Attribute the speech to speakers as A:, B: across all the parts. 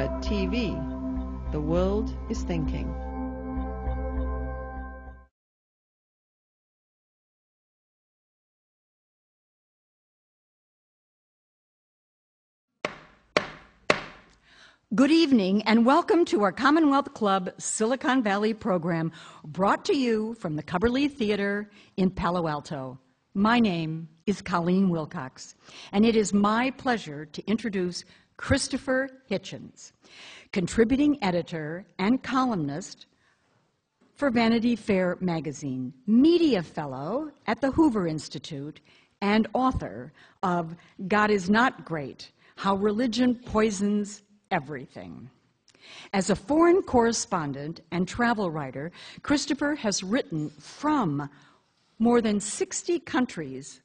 A: Era TV. The world is thinking.
B: Good evening and welcome to our Commonwealth Club Silicon Valley program brought to you from the Cubberley Theater in Palo Alto. My name is Colleen Wilcox, and it is my pleasure to introduce Christopher Hitchens, contributing editor and columnist for Vanity Fair magazine, media fellow at the Hoover Institute, and author of God is Not Great: How Religion Poisons Everything. As a foreign correspondent and travel writer, Christopher has written from more than 60 countries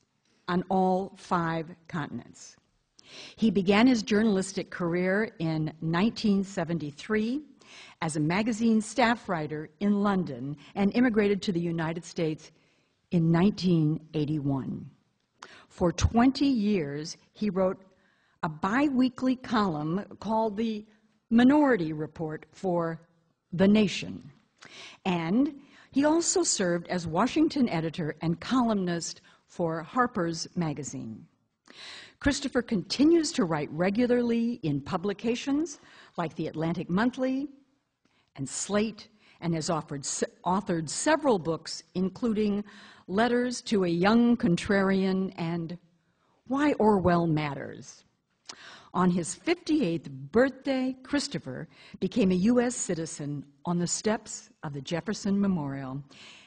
B: on all 5 continents. He began his journalistic career in 1973 as a magazine staff writer in London and immigrated to the United States in 1981. For 20 years, he wrote a bi-weekly column called the Minority Report for The Nation. And he also served as Washington editor and columnist for Harper's Magazine. Christopher continues to write regularly in publications like The Atlantic Monthly and Slate, and has authored several books, including Letters to a Young Contrarian and Why Orwell Matters. On his 58th birthday, Christopher became a U.S. citizen on the steps of the Jefferson Memorial,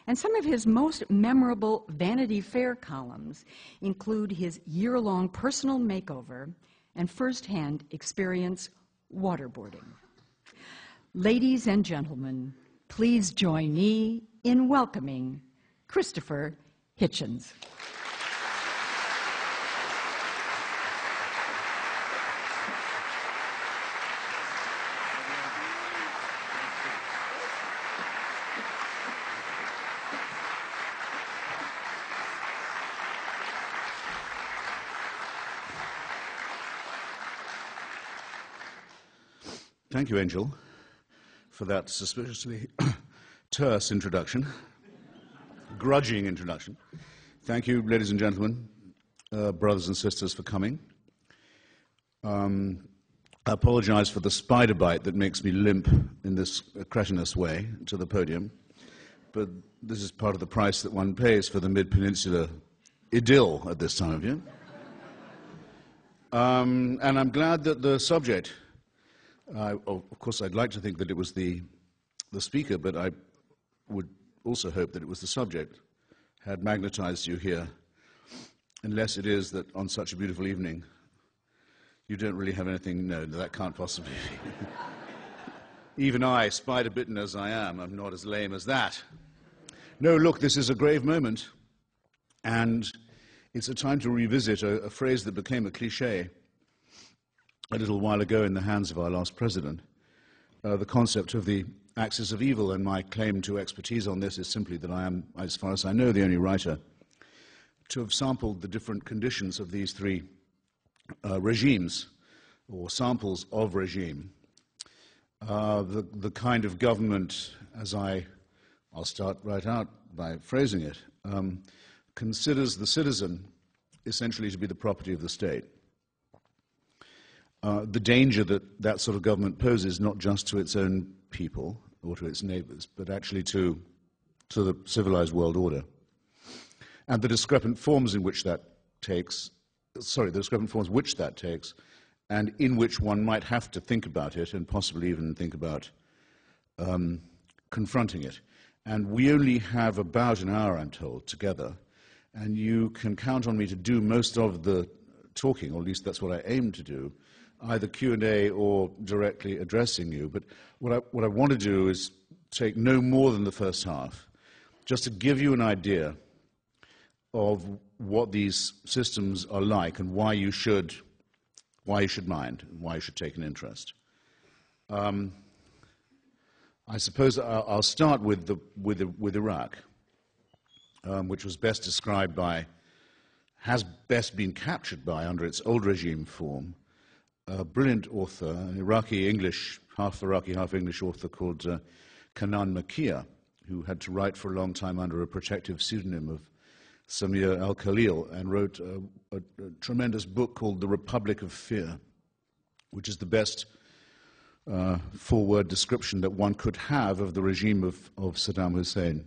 B: and some of his most memorable Vanity Fair columns include his year-long personal makeover and first-hand experience waterboarding. Ladies and gentlemen, please join me in welcoming Christopher Hitchens.
C: Thank you, Angel, for that suspiciously terse introduction, grudging introduction. Thank you, ladies and gentlemen, brothers and sisters, for coming. I apologize for the spider bite that makes me limp in this cretinous way to the podium, but this is part of the price that one pays for the mid-peninsula idyll at this time of year. And I'm glad that the subject, of course, I'd like to think that it was the speaker, but I would also hope that it was the subject, had magnetized you here, unless it is that on such a beautiful evening, you don't really have anything. No, that can't possibly be. Even I, spider-bitten as I am, I'm not as lame as that. No, look, this is a grave moment, and it's a time to revisit a phrase that became a cliché a little while ago in the hands of our last president, the concept of the axis of evil, and my claim to expertise on this is simply that I am, as far as I know, the only writer to have sampled the different conditions of these 3 regimes, or samples of regime. The kind of government, as I'll start right out by phrasing it, considers the citizen essentially to be the property of the state. The danger that that sort of government poses not just to its own people or to its neighbors, but actually to the civilized world order. And the discrepant forms in which that takes, and in which one might have to think about it and possibly even think about confronting it. And we only have about an hour, I'm told, together, and you can count on me to do most of the talking, or at least that's what I aim to do, either Q&A or directly addressing you. But what I want to do is take no more than the first half, just to give you an idea of what these systems are like and why you should mind, and why you should take an interest. I suppose I'll start with Iraq, which was best described by, has best been captured by, under its old regime form, a brilliant author, an Iraqi English, half Iraqi, half English author called Kanan Makia, who had to write for a long time under a protective pseudonym of Samir al-Khalil, and wrote a tremendous book called The Republic of Fear, which is the best full-word description that one could have of the regime of Saddam Hussein.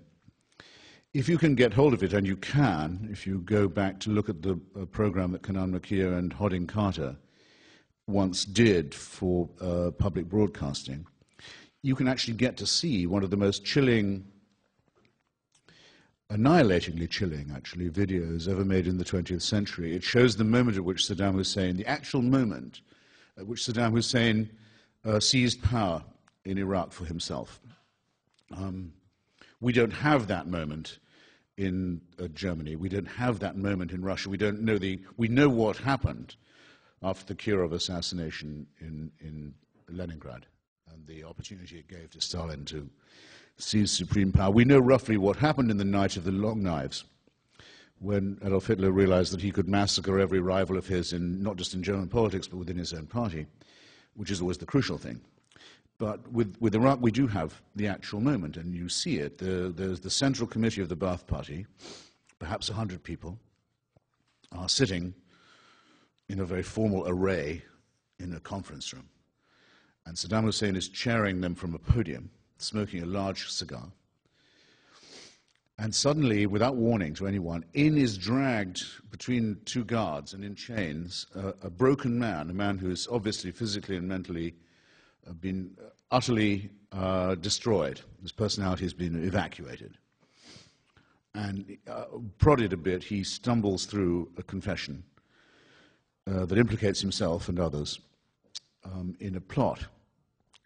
C: If you can get hold of it, and you can, if you go back to look at the program that Kanan Makia and Hodding Carter once did for public broadcasting, you can actually get to see one of the most chilling, annihilatingly chilling, actually, videos ever made in the 20th century. It shows the moment at which Saddam Hussein, the actual moment at which Saddam Hussein seized power in Iraq for himself. We don't have that moment in Germany. We don't have that moment in Russia. We don't know we know what happened after the Kirov assassination in Leningrad and the opportunity it gave to Stalin to seize supreme power. We know roughly what happened in the night of the long knives, when Adolf Hitler realized that he could massacre every rival of his, not just in German politics, but within his own party, which is always the crucial thing. But with Iraq, we do have the actual moment, and you see it. There's the Central Committee of the Ba'ath Party, perhaps 100 people, are sitting in a very formal array in a conference room. And Saddam Hussein is chairing them from a podium, smoking a large cigar. And suddenly, without warning to anyone, in is dragged between two guards and in chains a broken man, a man who is obviously physically and mentally been utterly destroyed. His personality has been evacuated. And prodded a bit, he stumbles through a confession that implicates himself and others in a plot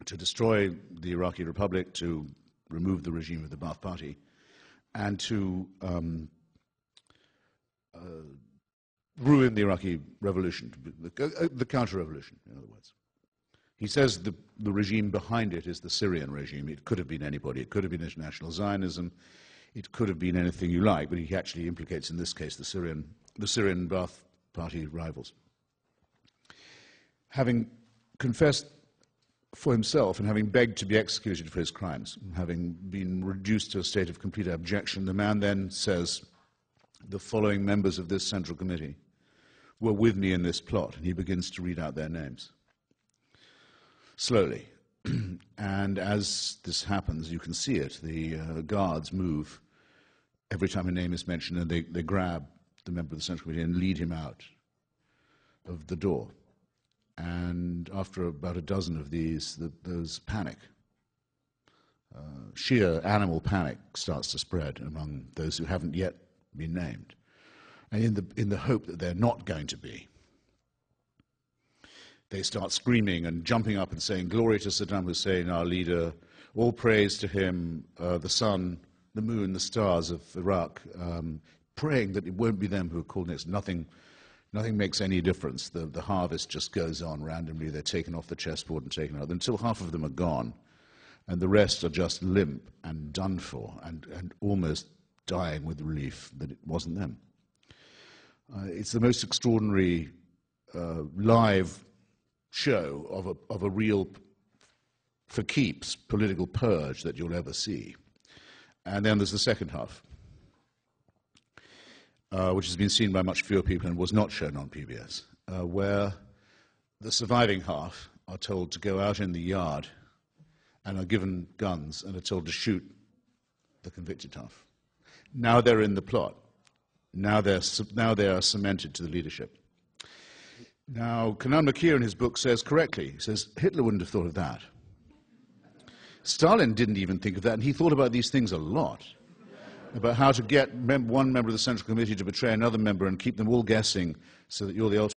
C: to destroy the Iraqi Republic, to remove the regime of the Ba'ath Party, and to ruin the Iraqi revolution, the counter-revolution, in other words. He says the regime behind it is the Syrian regime. It could have been anybody. It could have been international Zionism. It could have been anything you like, but he actually implicates, in this case, the Syrian Ba'ath Party rivals. Having confessed for himself and having begged to be executed for his crimes, having been reduced to a state of complete abjection, the man then says, the following members of this Central Committee were with me in this plot, and he begins to read out their names. Slowly. And as this happens, you can see it, the guards move every time a name is mentioned, and they grab the member of the Central Committee and lead him out of the door. And after about a dozen of these, there's panic. Sheer animal panic starts to spread among those who haven't yet been named, and in the hope that they're not going to be. They start screaming and jumping up and saying, "Glory to Saddam Hussein, our leader, all praise to him, the sun, the moon, the stars of Iraq," praying that it won't be them who are called next. Nothing makes any difference. The harvest just goes on randomly. They're taken off the chessboard and taken out until half of them are gone, and the rest are just limp and done for and almost dying with relief that it wasn't them. It's the most extraordinary live show of a real, for keeps, political purge that you'll ever see. And then there's the second half, which has been seen by much fewer people and was not shown on PBS, where the surviving half are told to go out in the yard and are given guns and are told to shoot the convicted half. Now they're in the plot. Now they are cemented to the leadership. Now, Kanan Makia in his book says correctly, he says, Hitler wouldn't have thought of that. Stalin didn't even think of that, and he thought about these things a lot, about how to get one member of the Central Committee to betray another member and keep them all guessing so that you're the ultimate